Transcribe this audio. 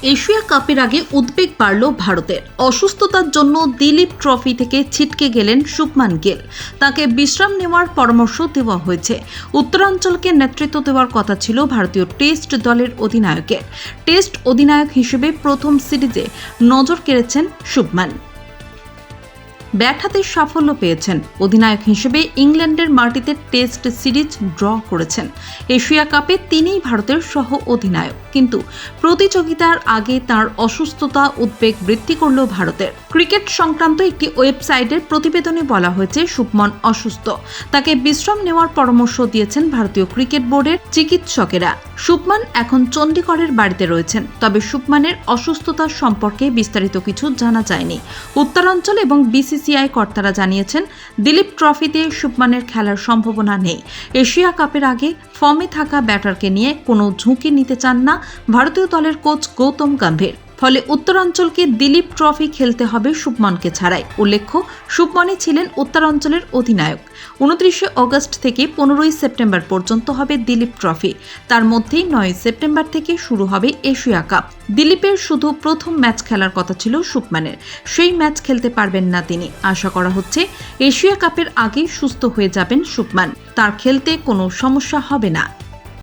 Asia কাপের আগে উদ্বেগ বাড়ল ভারতের। অসুস্থতার জন্য দিলীপ ট্রফি থেকে ছিটকে গেলেন শুভমান গিল। তাকে বিশ্রাম নেওয়ার পরামর্শ দেওয়া হয়েছে। উত্তরাঞ্চলকে নেতৃত্ব দেওয়ার কথা ছিল ভারতীয় টেস্ট দলের অধিনায়কের। টেস্ট অধিনায়ক হিসেবে প্রথম সিরিজে নজর কেড়েছেন শুভমান। ব্যাট হাতে সাফল্য পেয়েছেন। অধিনায়ক হিসেবে ইংল্যান্ডের মাটিতে টেস্ট সিরিজ ড্র করেছেন। এশিয়া কাপে তিনিই ভারতের সহ অধিনায়ক, কিন্তু প্রতিযোগিতার আগে তার অসুস্থতা উদ্বেগ বৃদ্ধি করল ভারতের। ক্রিকেট সংক্রান্ত একটি ওয়েবসাইটের প্রতিবেদনে বলা হয়েছে শুভমান অসুস্থ। তাকে বিশ্রাম নেওয়ার পরামর্শ দিয়েছেন ভারতীয় ক্রিকেট বোর্ডের চিকিৎসকেরা। শুভমান এখন চণ্ডীগড়ের বাড়িতে রয়েছেন, তবে শুভমানের অসুস্থতা সম্পর্কে বিস্তারিত কিছু জানা যায়নি। উত্তরাঞ্চল এবং বিসিসিআই কর্তারা জানিয়েছেন, দিলীপ ট্রফিতে শুভমানের খেলার সম্ভাবনা নেই। এশিয়া কাপের আগে ফর্মে থাকা ব্যাটারকে নিয়ে কোনো ঝুঁকি নিতে চান না ভারতীয় দলের কোচ গৌতম গম্ভীর। ফলে উত্তরাঞ্চলকে দিলীপ ট্রফি খেলতে হবে শুভমানকে ছাড়াই। উল্লেখ্য, শুভমানই ছিলেন উত্তরাঞ্চলের অধিনায়ক। 29 অগস্ট থেকে 15 সেপ্টেম্বর পর্যন্ত হবে দিলীপ ট্রফি। তার মধ্যেই 9 সেপ্টেম্বর থেকে শুরু হবে এশিয়া কাপ। দিলীপের শুধু প্রথম ম্যাচ খেলার কথা ছিল শুভমানের। সেই ম্যাচ খেলতে পারবেন না তিনি। আশা করা হচ্ছে এশিয়া কাপের আগেই সুস্থ হয়ে যাবেন শুভমান। তার খেলতে কোনো সমস্যা হবে না।